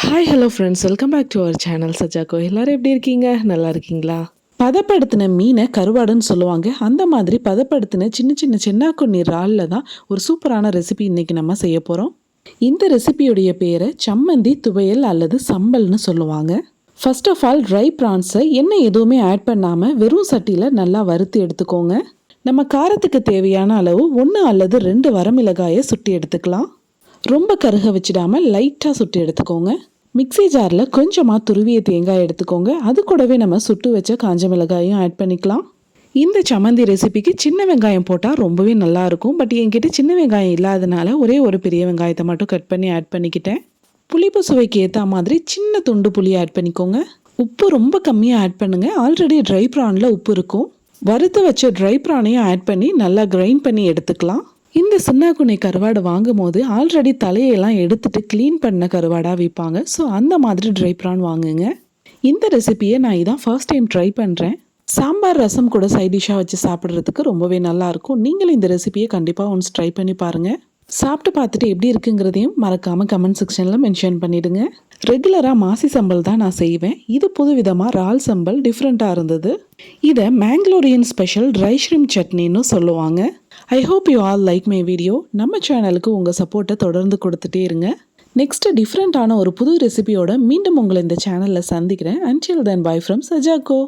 Hi hello friends, welcome back to our channel Sajakko. எல்லோரும் எப்படி இருக்கீங்க? நல்லா இருக்கீங்களா? பதப்படுத்தின மீனை கருவாடுன்னு சொல்லுவாங்க. அந்த மாதிரி பதப்படுத்தின சின்ன சின்ன சென்னாக்குண்ணி இறாலில் தான் ஒரு சூப்பரான ரெசிபி இன்றைக்கி நம்ம செய்ய போகிறோம். இந்த ரெசிபியுடைய பேரை சம்மந்தி துவையல் அல்லது சம்பல்னு சொல்லுவாங்க. ஃபர்ஸ்ட் ஆஃப் ஆல் ட்ரை ப்ரான்ஸை எண்ணெய் எதுவுமே ஆட் பண்ணாமல் வெறும் சட்டியில் நல்லா வறுத்து எடுத்துக்கோங்க. நம்ம காரத்துக்கு தேவையான அளவு 1 அல்லது 2 வரமிளகாயை சுட்டி எடுத்துக்கலாம். ரொம்ப கருக வச்சிடாமல் லைட்டாக சுட்டு எடுத்துக்கோங்க. மிக்ஸி ஜாரில் கொஞ்சமாக துருவிய தேங்காய் எடுத்துக்கோங்க. அது கூடவே நம்ம சுட்டு வச்ச காஞ்ச மிளகாயும் ஆட் பண்ணிக்கலாம். இந்த சம்மந்தி ரெசிபிக்கு சின்ன வெங்காயம் போட்டால் ரொம்பவே நல்லாயிருக்கும். பட் என்கிட்ட சின்ன வெங்காயம் இல்லாதனால ஒரே ஒரு பெரிய வெங்காயத்தை மட்டும் கட் பண்ணி ஆட் பண்ணிக்கிட்டேன். புளிப்பு சுவைக்கு ஏற்ற மாதிரி சின்ன துண்டு புளி ஆட் பண்ணிக்கோங்க. உப்பு ரொம்ப கம்மியாக ஆட் பண்ணுங்கள். ஆல்ரெடி ட்ரை ப்ரானில் உப்பு இருக்கும். வறுத்து வச்ச ட்ரை ப்ரானையும் ஆட் பண்ணி நல்லா கிரைண்ட் பண்ணி எடுத்துக்கலாம். இந்த சின்னாக்குண்ணி கருவாடு வாங்கும் போது ஆல்ரெடி தலையெல்லாம் எடுத்துட்டு க்ளீன் பண்ண கருவாடாக விற்பாங்க. ஸோ அந்த மாதிரி ட்ரை ப்ரான் வாங்குங்க. இந்த ரெசிபியை நான் இதான் ஃபர்ஸ்ட் டைம் ட்ரை பண்ணுறேன். சாம்பார் ரசம் கூட சைட் டிஷ்ஷாக வச்சு சாப்பிட்றதுக்கு ரொம்பவே நல்லாயிருக்கும். நீங்களும் இந்த ரெசிபியை கண்டிப்பாக ஒன்ஸ் ட்ரை பண்ணி பாருங்கள். சாப்பிட்டு பார்த்துட்டு எப்படி இருக்குங்கிறதையும் மறக்காமல் கமெண்ட் செக்ஷனில் மென்ஷன் பண்ணிவிடுங்க. ரெகுலராக மாசி சம்பல் தான் நான் செய்வேன். இது புது விதமாக இறால் சம்பல் டிஃப்ரெண்ட்டாக இருந்தது. இதை மேங்களூரியன் ஸ்பெஷல் ட்ரை ஷ்ரிம்ப் சட்னின்னு சொல்லுவாங்க. I hope you all like my video. நம்ம சேனலுக்கு உங்கள் சப்போர்ட்டை தொடர்ந்து கொடுத்துட்டே இருங்க. நெக்ஸ்ட்டு டிஃப்ரெண்ட்டான ஒரு புது ரெசிபியோட மீண்டும் உங்களை இந்த சேனலில் சந்திக்கிறேன். Until then bye from சஜாக்கோ.